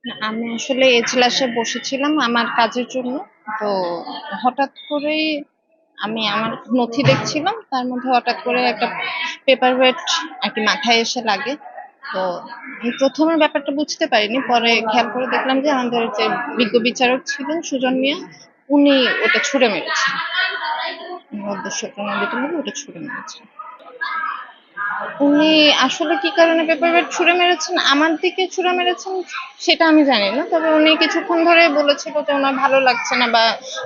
না, আমি আসলে এজলাসে বসেছিলাম আমার কাজের জন্য। তো হঠাৎ করেই আমি আমার নথি দেখছিলাম, তার মধ্যে হঠাৎ করে একটা পেপার ওয়েট আর কি মাথায় এসে লাগে। তো আমি প্রথমে ব্যাপারটা বুঝতে পারিনি, পরে খেয়াল করে দেখলাম যে আমাদের যে বিজ্ঞ বিচারক ছিলেন সুজন মিয়া, উনি ওটা ছুঁড়ে মেরেছেন। উদ্দেশ্য প্রণোদিত ভাবে ওটা ছুঁড়ে মেরেছেন। উনি আসলে কি কারণে পেপার ওয়েট ছুঁড়ে মেরেছেন, আমার দিকে ছুঁড়ে মেরেছেন সেটা আমি জানি না। তবে উনি কিছুক্ষণ ধরে বলেছিল যে ওনার ভালো লাগছে না বা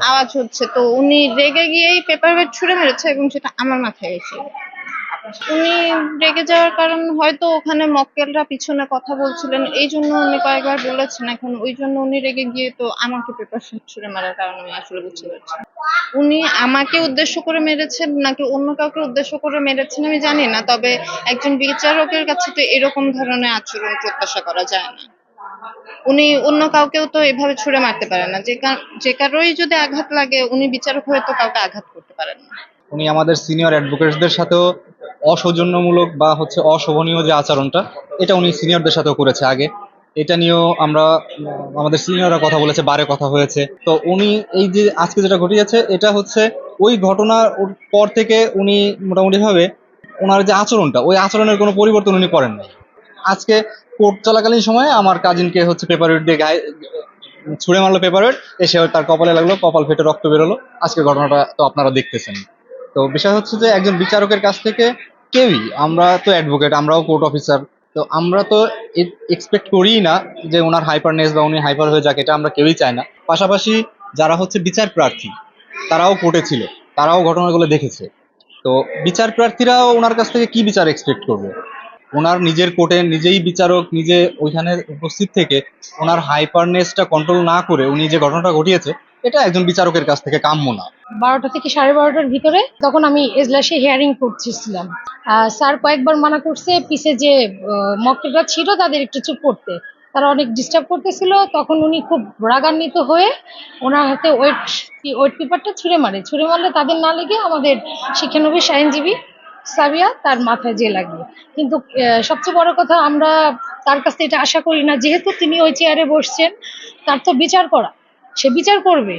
আওয়াজ হচ্ছে, তো উনি রেগে গিয়েই পেপার ওয়েট ছুঁড়ে মেরেছে এবং সেটা আমার মাথায় এসে। উনি রেগে যাওয়ার কারণ হয়তো ওখানে মক্কেলরা পিছনে কথা বলছিলেন, এই জন্য উনি কয়েকবার বলেছেন। এখন ওই জন্য উনি রেগে গিয়ে তো আমাকে পেপার ছুঁড়ে মারার কারণ আমি আসলে বুঝতে পারছি না। উনি আমাকে উদ্দেশ্য করে মেরেছেন নাকি অন্য কাউকে উদ্দেশ্য করে মেরেছেন আমি জানি না। তবে একজন বিচারকের কাছে তো এরকম ধরনের আচরণ প্রত্যাশা করা যায় না। উনি অন্য কাউকেও তো এভাবে ছুঁড়ে মারতে পারেন না। যে কারোই যদি আঘাত লাগে উনি বিচারক হয়ে তো কাউকে আঘাত করতে পারেন না। উনি আমাদের সিনিয়র অ্যাডভোকেটসদের সাথেও অসৌজন্যমূলক বা হচ্ছে অশোভনীয় যে আচরণটা, এটা উনি সিনিয়রদের সাথেও করেছে আগে। এটা নিয়েও আমরা আমাদের সিনিয়ররা কথা বলেছে, বারে কথা হয়েছে। তো উনি এই যে আজকে যেটা ঘটিয়েছে, এটা হচ্ছে ওই ঘটনার পর থেকে উনি মোটামুটি ভাবে ওনার যে আচরণটা, ওই আচরণের কোনো পরিবর্তন উনি করেন নাই। আজকে কোর্ট চলাকালীন সময়ে আমার কাজিনকে হচ্ছে পেপার ওয়েট দিয়ে গায়ে ছুঁড়ে মারলো, পেপার ওয়েট এসে তার কপালে লাগলো, কপাল ফেটে রক্ত বেরোলো। আজকের ঘটনাটা তো আপনারা দেখতেছেন। তো বিষয় হচ্ছে যে একজন বিচারকের কাছ থেকে কেউই, আমরা তো অ্যাডভোকেট, আমরাও কোর্ট অফিসার, তো আমরা তো এক্সপেক্ট করিই না যে ওনার হাইপারনেস বা উনি হাইপার হয়ে যাক, এটা আমরা কেউই চাই না। পাশাপাশি যারা হচ্ছে বিচার প্রার্থী, তারাও কোর্টে ছিল, তারাও ঘটনাগুলো দেখেছে। তো বিচার প্রার্থীরাও ওনার কাছ থেকে কি বিচার এক্সপেক্ট করবে? ওনার নিজের কোর্টে নিজেই বিচারক, নিজে ওইখানে উপস্থিত থেকে ওনার হাইপারনেসটা কন্ট্রোল না করে উনি যে ঘটনাটা ঘটিয়েছে, এটা একজন বিচারকের কাছ থেকে কাম্য না। 12টা থেকে 12:30টার ভিতরে তখন আমি এজলাসে হিয়ারিং করতেছিলাম। স্যার কয়েকবার মানা করছে পিছে যে মক্কেলরা ছিল তাদের একটু চুপ করতে, তারা অনেক ডিস্টার্ব করতেছিল। তখন উনি খুব রাগান্বিত হয়ে ওনার হাতে ওয়েট ওয়েট পেপারটা ছুঁড়ে মারলে তাদের না লেগে আমাদের শিক্ষানবিশ আইনজীবী সাবিয়া তার মাথায় যে লাগে। কিন্তু সবচেয়ে বড় কথা, আমরা তার কাছ থেকে এটা আশা করি না, যেহেতু তিনি ওই চেয়ারে বসছেন, তার তো বিচার করা, সে বিচার করবে।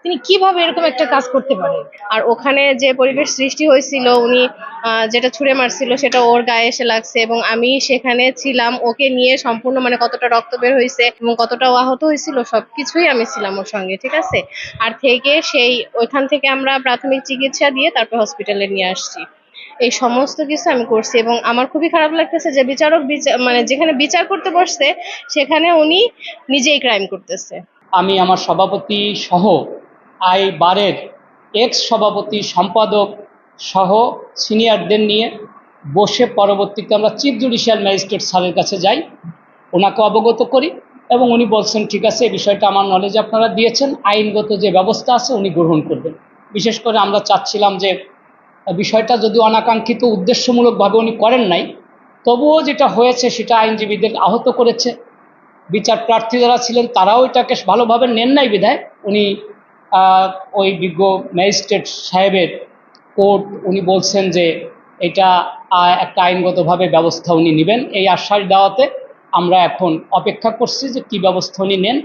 তিনি কিভাবে এরকম একটা কাজ করতে পারে? আর ওখানে যে পরিবেশ সৃষ্টি হয়েছিল, উনি যেটা ছুঁড়ে মারছিল সেটা ওর গায়ে এসে লাগছে এবং আমি সেখানে ছিলাম। ওকে নিয়ে সম্পূর্ণ মানে কতটা রক্ত বের হয়েছে এবং কতটা ও আহত হয়েছিল সবকিছুই আমি ছিলাম ওর সঙ্গে, ঠিক আছে। আর থেকে সেই ওইখান থেকে আমরা প্রাথমিক চিকিৎসা দিয়ে তারপর হসপিটালে নিয়ে আসছি। এই সমস্ত কিছু আমি করছি এবং আমার খুবই খারাপ লাগতেছে যে বিচারক মানে যেখানে বিচার করতে বসছে সেখানে উনি নিজেই ক্রাইম করতেছে। আমি আমার সভাপতি সহ বারের এক্স সভাপতি, সম্পাদক সহ সিনিয়রদের নিয়ে বসে পরবর্তীতে আমরা চিফ জুডিশিয়াল ম্যাজিস্ট্রেট স্যারের কাছে যাই, ওনাকে অবগত করি এবং উনি বলছেন ঠিক আছে, এই বিষয়টা আমার নলেজে আপনারা দিয়েছেন, আইনগত যে ব্যবস্থা আছে উনি গ্রহণ করবেন। বিশেষ করে আমরা চাচ্ছিলাম যে বিষয়টা যদি অনাকাঙ্ক্ষিত উদ্দেশ্যমূলকভাবে উনি করেন নাই, তবুও যেটা হয়েছে সেটা আইনজীবীদের আহত করেছে। বিচার প্রার্থী যারা ছিলেন তারাও এটাকে ভালোভাবে নেন নাই বিধায় উনি ওই বিজ্ঞ ম্যাজিস্ট্রেট সাহেবের কোর্ট উনি বলছেন যে এটা একটা আইনগতভাবে ব্যবস্থা উনি নেবেন। এই আশ্বাস দেওয়াতে আমরা এখন অপেক্ষা করছি যে কি ব্যবস্থা উনি নেন।